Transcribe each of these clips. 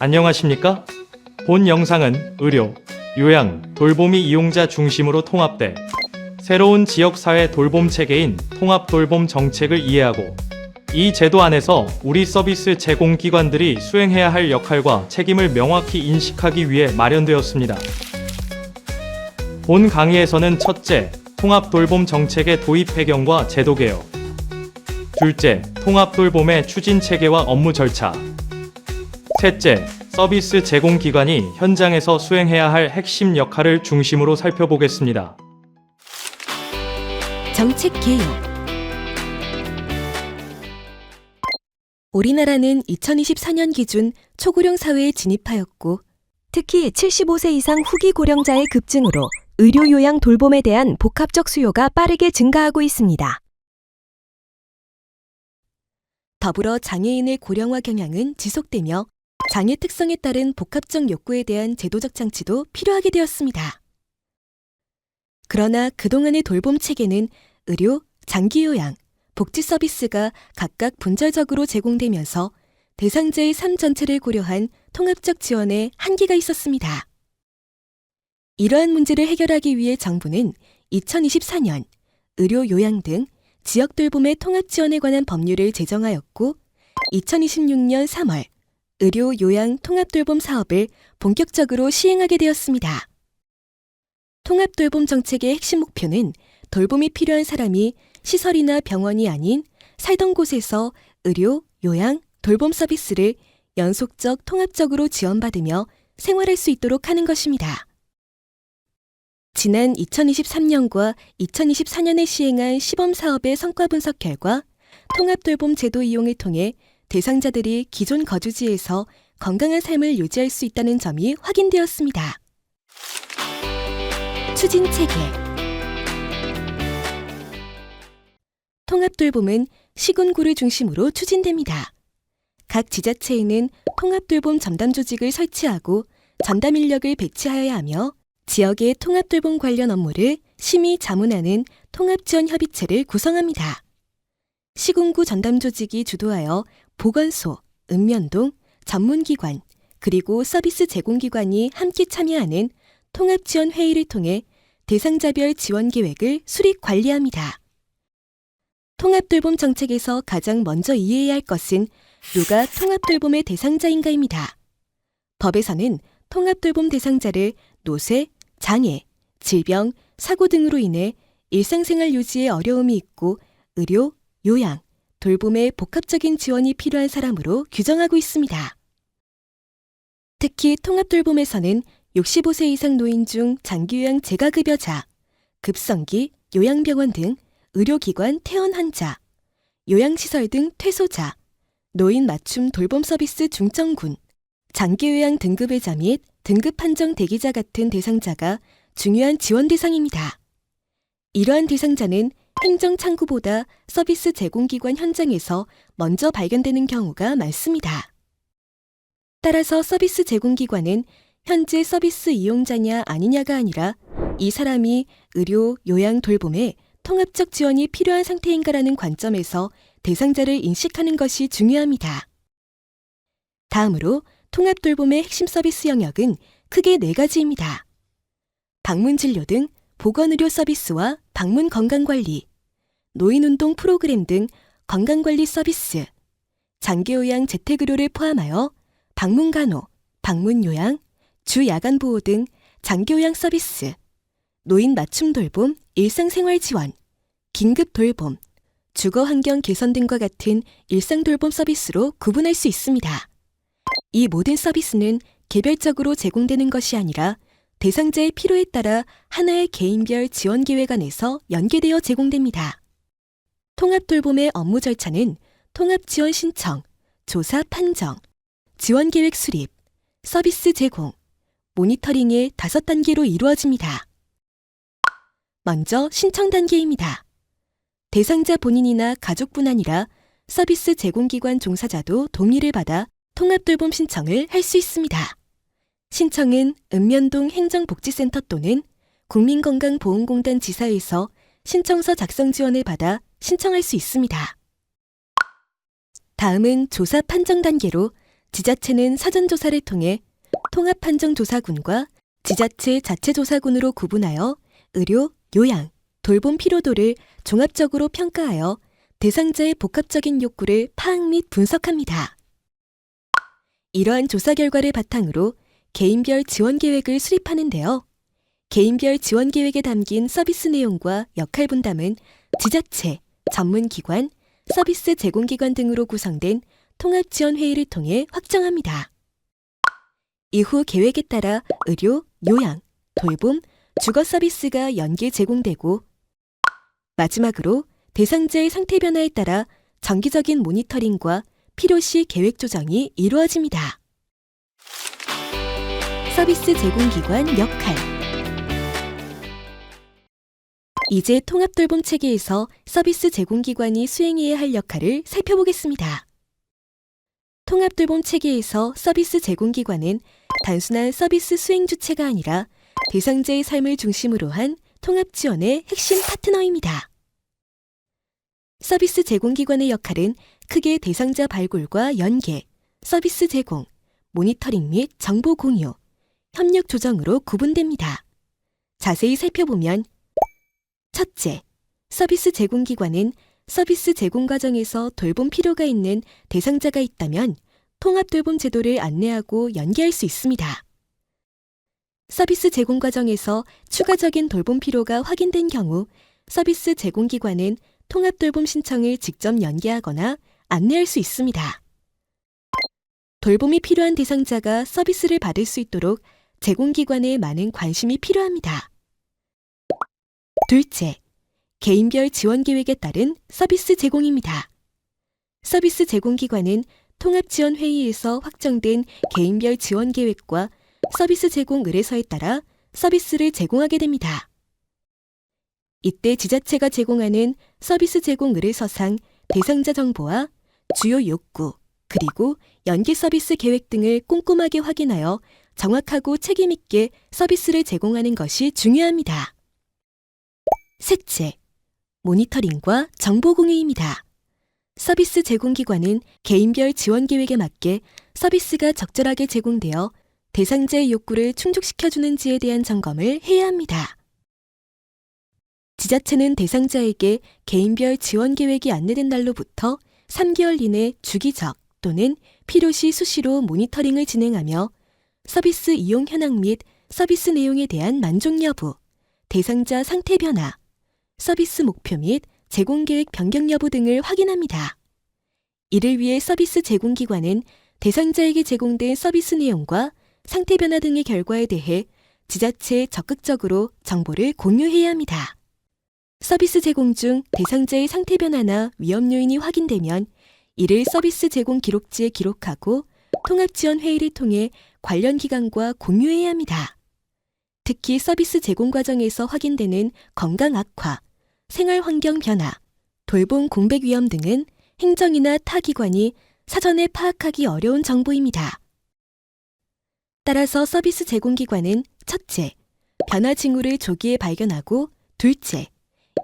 안녕하십니까? 본 영상은 의료, 요양, 돌보미 이용자 중심으로 통합돼 새로운 지역사회 돌봄 체계인 통합돌봄 정책을 이해하고 이 제도 안에서 우리 서비스 제공기관들이 수행해야 할 역할과 책임을 명확히 인식하기 위해 마련되었습니다. 본 강의에서는 첫째, 통합돌봄 정책의 도입 배경과 제도 개혁. 둘째, 통합돌봄의 추진 체계와 업무 절차. 셋째, 서비스 제공기관이 현장에서 수행해야 할 핵심 역할을 중심으로 살펴보겠습니다. 정책 개요. 우리나라는 2024년 기준 초고령 사회에 진입하였고, 특히 75세 이상 후기 고령자의 급증으로 의료 요양 돌봄에 대한 복합적 수요가 빠르게 증가하고 있습니다. 더불어 장애인의 고령화 경향은 지속되며 장애 특성에 따른 복합적 욕구에 대한 제도적 장치도 필요하게 되었습니다. 그러나 그동안의 돌봄 체계는 의료, 장기요양, 복지 서비스가 각각 분절적으로 제공되면서 대상자의 삶 전체를 고려한 통합적 지원에 한계가 있었습니다. 이러한 문제를 해결하기 위해 정부는 2024년 의료 요양 등 지역 돌봄의 통합 지원에 관한 법률을 제정하였고 2026년 3월 의료 요양 통합 돌봄 사업을 본격적으로 시행하게 되었습니다. 통합 돌봄 정책의 핵심 목표는 돌봄이 필요한 사람이 시설이나 병원이 아닌 살던 곳에서 의료, 요양, 돌봄 서비스를 연속적 통합적으로 지원받으며 생활할 수 있도록 하는 것입니다. 지난 2023년과 2024년에 시행한 시범사업의 성과 분석 결과 통합돌봄 제도 이용을 통해 대상자들이 기존 거주지에서 건강한 삶을 유지할 수 있다는 점이 확인되었습니다. 추진 체계. 통합돌봄은 시군구를 중심으로 추진됩니다. 각 지자체에는 통합돌봄 전담 조직을 설치하고 전담 인력을 배치하여야 하며 지역의 통합돌봄 관련 업무를 심의 자문하는 통합지원협의체를 구성합니다. 시군구 전담 조직이 주도하여 보건소, 읍면동, 전문기관, 그리고 서비스 제공기관이 함께 참여하는 통합지원회의를 통해 대상자별 지원계획을 수립 관리합니다. 통합돌봄 정책에서 가장 먼저 이해해야 할 것은 누가 통합돌봄의 대상자인가입니다. 법에서는 통합돌봄 대상자를 노쇠, 장애, 질병, 사고 등으로 인해 일상생활 유지에 어려움이 있고 의료, 요양, 돌봄의 복합적인 지원이 필요한 사람으로 규정하고 있습니다. 특히 통합돌봄에서는 65세 이상 노인 중 장기요양 재가급여자, 급성기, 요양병원 등 의료기관 퇴원 환자, 요양시설 등 퇴소자, 노인 맞춤 돌봄 서비스 중점군, 장기요양 등급외자 및 등급 판정 대기자 같은 대상자가 중요한 지원 대상입니다. 이러한 대상자는 행정창구보다 서비스 제공기관 현장에서 먼저 발견되는 경우가 많습니다. 따라서 서비스 제공기관은 현재 서비스 이용자냐 아니냐가 아니라 이 사람이 의료, 요양, 돌봄에 통합적 지원이 필요한 상태인가라는 관점에서 대상자를 인식하는 것이 중요합니다. 다음으로 통합돌봄의 핵심 서비스 영역은 크게 4가지입니다. 방문진료 등 보건의료 서비스와 방문건강관리, 노인운동 프로그램 등 건강관리 서비스, 장기요양 재택의료를 포함하여 방문간호, 방문요양, 주야간보호 등 장기요양 서비스, 노인 맞춤 돌봄, 일상생활 지원, 긴급 돌봄, 주거환경 개선 등과 같은 일상돌봄 서비스로 구분할 수 있습니다. 이 모든 서비스는 개별적으로 제공되는 것이 아니라 대상자의 필요에 따라 하나의 개인별 지원계획 안에서 연계되어 제공됩니다. 통합돌봄의 업무 절차는 통합지원 신청, 조사 판정, 지원계획 수립, 서비스 제공, 모니터링의 5단계로 이루어집니다. 먼저 신청 단계입니다. 대상자 본인이나 가족뿐 아니라 서비스 제공기관 종사자도 동의를 받아 통합돌봄 신청을 할 수 있습니다. 신청은 읍면동 행정복지센터 또는 국민건강보험공단 지사에서 신청서 작성 지원을 받아 신청할 수 있습니다. 다음은 조사 판정 단계로 지자체는 사전조사를 통해 통합한정조사군과 지자체 자체조사군으로 구분하여 의료, 요양, 돌봄 필요도를 종합적으로 평가하여 대상자의 복합적인 욕구를 파악 및 분석합니다. 이러한 조사 결과를 바탕으로 개인별 지원 계획을 수립하는데요. 개인별 지원 계획에 담긴 서비스 내용과 역할 분담은 지자체, 전문기관, 서비스 제공기관 등으로 구성된 통합지원회의를 통해 확정합니다. 이후 계획에 따라 의료, 요양, 돌봄, 주거 서비스가 연계 제공되고 마지막으로 대상자의 상태 변화에 따라 정기적인 모니터링과 필요시 계획 조정이 이루어집니다. 서비스 제공기관 역할. 이제 통합돌봄 체계에서 서비스 제공기관이 수행해야 할 역할을 살펴보겠습니다. 통합돌봄 체계에서 서비스 제공기관은 단순한 서비스 수행 주체가 아니라 대상자의 삶을 중심으로 한 통합지원의 핵심 파트너입니다. 서비스 제공기관의 역할은 크게 대상자 발굴과 연계, 서비스 제공, 모니터링 및 정보 공유, 협력 조정으로 구분됩니다. 자세히 살펴보면 첫째, 서비스 제공기관은 서비스 제공 과정에서 돌봄 필요가 있는 대상자가 있다면 통합돌봄 제도를 안내하고 연계할 수 있습니다. 서비스 제공 과정에서 추가적인 돌봄 필요가 확인된 경우 서비스 제공기관은 통합돌봄 신청을 직접 연계하거나 안내할 수 있습니다. 돌봄이 필요한 대상자가 서비스를 받을 수 있도록 제공기관에 많은 관심이 필요합니다. 둘째, 개인별 지원 계획에 따른 서비스 제공입니다. 서비스 제공기관은 통합지원회의에서 확정된 개인별 지원 계획과 서비스 제공 의뢰서에 따라 서비스를 제공하게 됩니다. 이때 지자체가 제공하는 서비스 제공 의뢰서상 대상자 정보와 주요 욕구, 그리고 연계 서비스 계획 등을 꼼꼼하게 확인하여 정확하고 책임있게 서비스를 제공하는 것이 중요합니다. 셋째, 모니터링과 정보 공유입니다. 서비스 제공기관은 개인별 지원 계획에 맞게 서비스가 적절하게 제공되어 대상자의 욕구를 충족시켜주는지에 대한 점검을 해야 합니다. 지자체는 대상자에게 개인별 지원 계획이 안내된 날로부터 3개월 이내 주기적 또는 필요시 수시로 모니터링을 진행하며 서비스 이용 현황 및 서비스 내용에 대한 만족 여부, 대상자 상태 변화, 서비스 목표 및 제공계획 변경 여부 등을 확인합니다. 이를 위해 서비스 제공기관은 대상자에게 제공된 서비스 내용과 상태 변화 등의 결과에 대해 지자체에 적극적으로 정보를 공유해야 합니다. 서비스 제공 중 대상자의 상태 변화나 위험 요인이 확인되면 이를 서비스 제공 기록지에 기록하고 통합지원회의를 통해 관련 기관과 공유해야 합니다. 특히 서비스 제공 과정에서 확인되는 건강 악화, 생활 환경 변화, 돌봄 공백 위험 등은 행정이나 타 기관이 사전에 파악하기 어려운 정보입니다. 따라서 서비스 제공기관은 첫째, 변화 징후를 조기에 발견하고 둘째,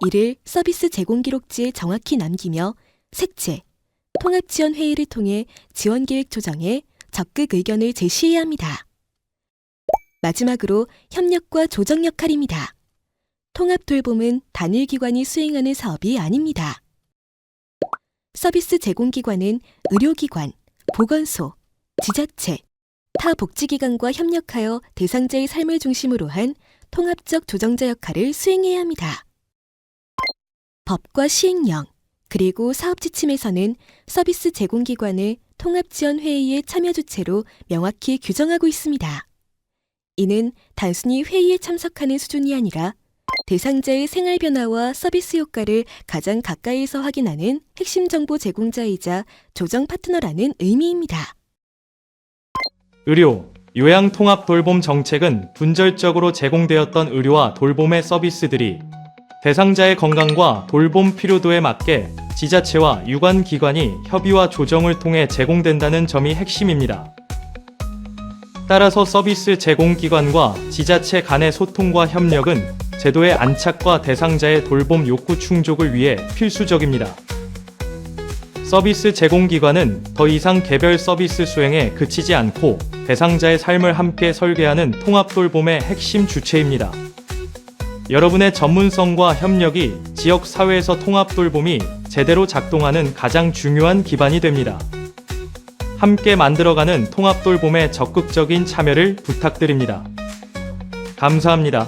이를 서비스 제공 기록지에 정확히 남기며 셋째, 통합지원회의를 통해 지원계획 조정에 적극 의견을 제시해야 합니다. 마지막으로 협력과 조정 역할입니다. 통합돌봄은 단일 기관이 수행하는 사업이 아닙니다. 서비스 제공기관은 의료기관, 보건소, 지자체, 타 복지기관과 협력하여 대상자의 삶을 중심으로 한 통합적 조정자 역할을 수행해야 합니다. 법과 시행령, 그리고 사업 지침에서는 서비스 제공기관을 통합지원회의의 참여 주체로 명확히 규정하고 있습니다. 이는 단순히 회의에 참석하는 수준이 아니라 대상자의 생활 변화와 서비스 효과를 가장 가까이에서 확인하는 핵심 정보 제공자이자 조정 파트너라는 의미입니다. 의료, 요양 통합 돌봄 정책은 분절적으로 제공되었던 의료와 돌봄의 서비스들이 대상자의 건강과 돌봄 필요도에 맞게 지자체와 유관기관이 협의와 조정을 통해 제공된다는 점이 핵심입니다. 따라서 서비스 제공기관과 지자체 간의 소통과 협력은 제도의 안착과 대상자의 돌봄 욕구 충족을 위해 필수적입니다. 서비스 제공기관은 더 이상 개별 서비스 수행에 그치지 않고 대상자의 삶을 함께 설계하는 통합돌봄의 핵심 주체입니다. 여러분의 전문성과 협력이 지역 사회에서 통합돌봄이 제대로 작동하는 가장 중요한 기반이 됩니다. 함께 만들어가는 통합돌봄의 적극적인 참여를 부탁드립니다. 감사합니다.